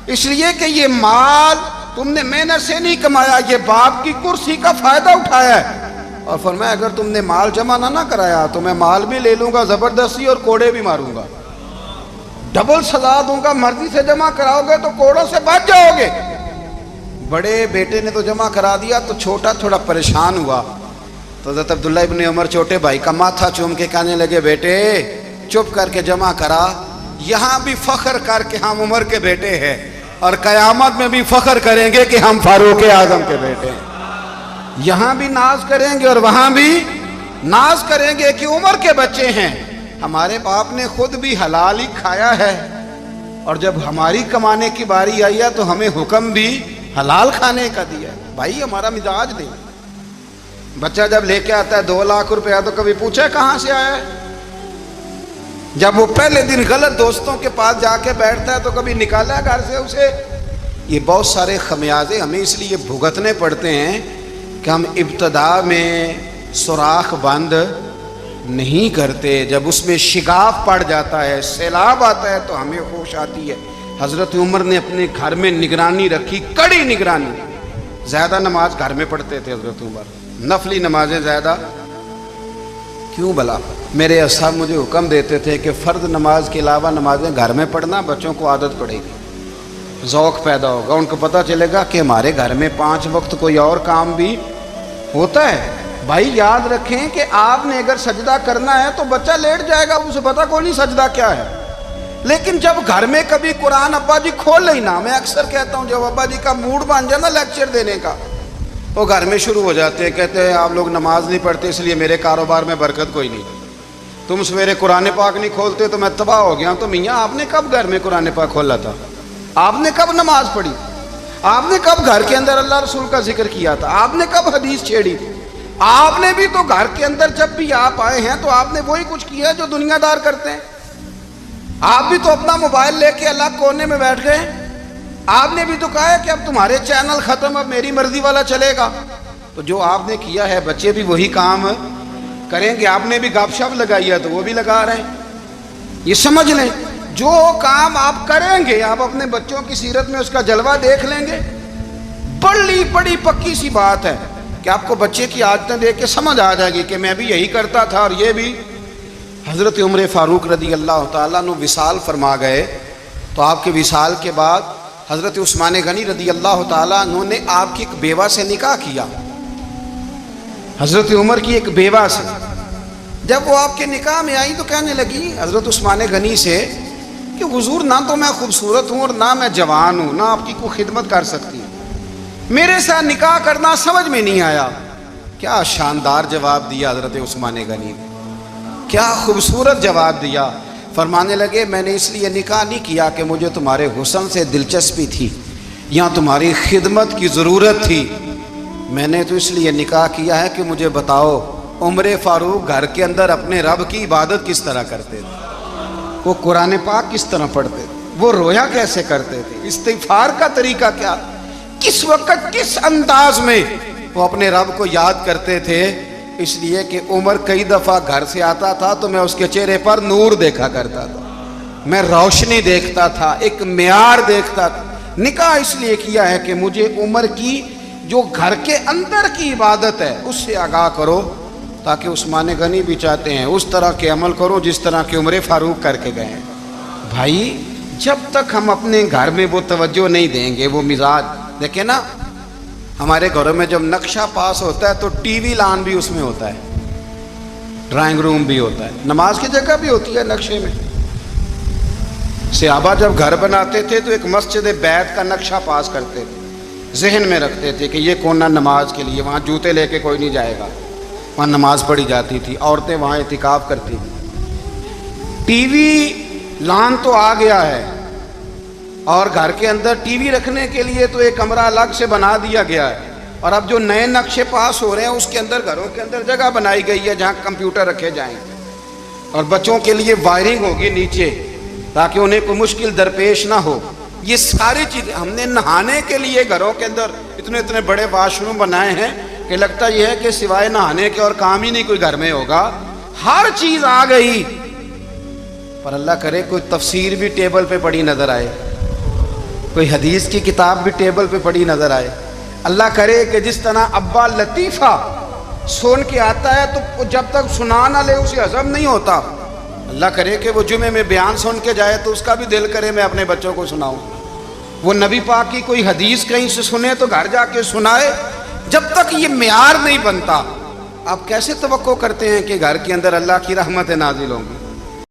اس لیے کہ یہ مال تم نے محنت سے نہیں کمایا، یہ باپ کی کرسی کا فائدہ اٹھایا ہے۔ اور فرمایا اگر تم نے مال جمع نہ کرایا تو میں مال بھی لے لوں گا زبردستی اور کوڑے بھی ماروں گا، ڈبل سزا دوں گا۔ مرضی سے جمع کراؤ گے تو کوڑوں سے بچ جاؤ گے۔ بڑے بیٹے نے تو جمع کرا دیا تو چھوٹا تھوڑا پریشان ہوا، تو حضرت عبداللہ ابن عمر چھوٹے بھائی کا ماتھا چوم کے کہنے لگے بیٹے چپ کر کے جمع کرا، یہاں بھی فخر کر کے ہم عمر کے بیٹے ہیں اور قیامت میں بھی فخر کریں گے کہ ہم فاروق اعظم کے بیٹے ہیں۔ یہاں بھی ناز کریں گے اور وہاں بھی ناز کریں گے کہ عمر کے بچے ہیں۔ ہمارے باپ نے خود بھی حلال ہی کھایا ہے، اور جب ہماری کمانے کی باری آئی ہے تو ہمیں حکم بھی حلال کھانے کا دیا ہے۔ بھائی ہمارا مزاج نہیں۔ بچہ جب لے کے آتا ہے 2 لاکھ روپیہ تو کبھی پوچھے کہاں سے آیا ہے؟ جب وہ پہلے دن غلط دوستوں کے پاس جا کے بیٹھتا ہے تو کبھی نکالا گھر سے اسے؟ یہ بہت سارے خمیازے ہمیں اس لیے بھگتنے پڑتے ہیں کہ ہم ابتدا میں سوراخ بند نہیں کرتے، جب اس میں شگاف پڑ جاتا ہے، سیلاب آتا ہے تو ہمیں ہوش آتی ہے۔ حضرت عمر نے اپنے گھر میں نگرانی رکھی، کڑی نگرانی۔ زیادہ نماز گھر میں پڑھتے تھے حضرت عمر، نفلی نمازیں زیادہ کیوں بلا؟ میرے اصحاب مجھے حکم دیتے تھے کہ فرض نماز کے علاوہ نمازیں گھر میں پڑھنا، بچوں کو عادت پڑے گی، ذوق پیدا ہوگا، ان کو پتہ چلے گا کہ ہمارے گھر میں 5 وقت کوئی اور کام بھی ہوتا ہے۔ بھائی یاد رکھیں کہ آپ نے اگر سجدہ کرنا ہے تو بچہ لیٹ جائے گا، اسے پتہ کوئی نہیں سجدہ کیا ہے، لیکن جب گھر میں کبھی قرآن ابا جی کھول ہی نہ، میں اکثر کہتا ہوں جب ابا جی کا موڈ بن جائے نا لیکچر دینے کا، وہ گھر میں شروع ہو جاتے ہیں، کہتے ہیں آپ لوگ نماز نہیں پڑھتے اس لیے میرے کاروبار میں برکت کوئی نہیں، تم سویرے قرآن پاک نہیں کھولتے تو میں تباہ ہو گیا۔ تو میاں آپ نے کب گھر میں قرآن پاک کھولا تھا؟ آپ نے کب نماز پڑھی؟ آپ نے کب گھر کے اندر اللہ رسول کا ذکر کیا تھا؟ آپ نے کب حدیث چھیڑی؟ آپ نے بھی تو گھر کے اندر جب بھی آپ آئے ہیں تو آپ نے وہی کچھ کیا جو دنیا دار کرتے ہیں۔ آپ بھی تو اپنا موبائل لے کے الگ کونے میں بیٹھ گئے۔ آپ نے بھی تو کہا ہے کہ اب تمہارے چینل ختم، اب میری مرضی والا چلے گا۔ تو جو آپ نے کیا ہے بچے بھی وہی کام کریں گے۔ آپ نے بھی گپ شپ لگائی ہے تو وہ بھی لگا رہے ہیں۔ یہ سمجھ لیں جو کام آپ کریں گے آپ اپنے بچوں کی سیرت میں اس کا جلوہ دیکھ لیں گے۔ بڑی پکی سی بات ہے کہ آپ کو بچے کی عادتیں دیکھ کے سمجھ آ جائے گی کہ میں بھی یہی کرتا تھا اور یہ بھی۔ حضرت عمر فاروق رضی اللہ تعالیٰ عنہ وصال فرما گئے تو آپ کے وصال کے بعد حضرت عثمان غنی رضی اللہ تعالیٰ عنہ نے آپ کی ایک بیوہ سے نکاح کیا، حضرت عمر کی ایک بیوہ سے۔ جب وہ آپ کے نکاح میں آئی تو کہنے لگی حضرت عثمان غنی سے کہ حضور نہ تو میں خوبصورت ہوں اور نہ میں جوان ہوں، نہ آپ کی کوئی خدمت کر سکتی، میرے ساتھ نکاح کرنا سمجھ میں نہیں آیا۔ کیا شاندار جواب دیا حضرت عثمان غنی نے، کیا خوبصورت جواب دیا۔ فرمانے لگے میں نے اس لیے نکاح نہیں کیا کہ مجھے تمہارے حسن سے دلچسپی تھی یا تمہاری خدمت کی ضرورت تھی، میں نے تو اس لیے نکاح کیا ہے کہ مجھے بتاؤ عمر فاروق گھر کے اندر اپنے رب کی عبادت کس طرح کرتے تھے، وہ قرآن پاک کس طرح پڑھتے تھے، وہ رویا کیسے کرتے تھے، استغفار کا طریقہ کیا، کس وقت کس انداز میں وہ اپنے رب کو یاد کرتے تھے۔ اس لیے کہ عمر کئی دفعہ گھر سے آتا تھا تو میں اس کے چہرے پر نور دیکھا کرتا تھا، میں روشنی دیکھتا تھا، ایک معیار دیکھتا تھا۔ نکاح اس لیے کیا ہے کہ مجھے عمر کی جو گھر کے اندر کی عبادت ہے اس سے آگاہ کرو، تاکہ عثمان غنی بھی چاہتے ہیں اس طرح کے عمل کرو جس طرح کہ عمر فاروق کر کے گئے ہیں۔ بھائی جب تک ہم اپنے گھر میں وہ توجہ نہیں دیں گے، وہ مزاج دیکھیں نا، ہمارے گھروں میں جب نقشہ پاس ہوتا ہے تو ٹی وی لان بھی اس میں ہوتا ہے، ڈرائنگ روم بھی ہوتا ہے، نماز کی جگہ بھی ہوتی ہے نقشے میں۔ صحابہ جب گھر بناتے تھے تو ایک مسجد بیت کا نقشہ پاس کرتے تھے، ذہن میں رکھتے تھے کہ یہ کونا نماز کے لیے، وہاں جوتے لے کے کوئی نہیں جائے گا، وہاں نماز پڑھی جاتی تھی، عورتیں وہاں اعتکاف کرتی تھیں۔ ٹی وی لان تو آ گیا ہے اور گھر کے اندر ٹی وی رکھنے کے لیے تو ایک کمرہ الگ سے بنا دیا گیا ہے، اور اب جو نئے نقشے پاس ہو رہے ہیں اس کے اندر گھروں کے اندر جگہ بنائی گئی ہے جہاں کمپیوٹر رکھے جائیں گے، اور بچوں کے لیے وائرنگ ہوگی نیچے تاکہ انہیں کوئی مشکل درپیش نہ ہو۔ یہ ساری چیزیں ہم نے نہانے کے لیے گھروں کے اندر اتنے بڑے واش روم بنائے ہیں کہ لگتا یہ ہے کہ سوائے نہانے کے اور کام ہی نہیں کوئی گھر میں ہوگا، ہر چیز آ گئی، پر اللہ کرے کوئی تفسیر بھی ٹیبل پہ پڑی نظر آئے، کوئی حدیث کی کتاب بھی ٹیبل پہ پڑی نظر آئے. اللہ کرے کہ جس طرح ابا لطیفہ سن کے آتا ہے تو جب تک سنا نہ لے اسے ہضم نہیں ہوتا. اللہ کرے کہ وہ جمعے میں بیان سن کے جائے تو اس کا بھی دل کرے میں اپنے بچوں کو سناؤں. وہ نبی پاک کی کوئی حدیث کہیں سے سنے تو گھر جا کے سنائے. جب تک یہ معیار نہیں بنتا آپ کیسے توقع کرتے ہیں کہ گھر کے اندر اللہ کی رحمتیں نازل ہوں گی؟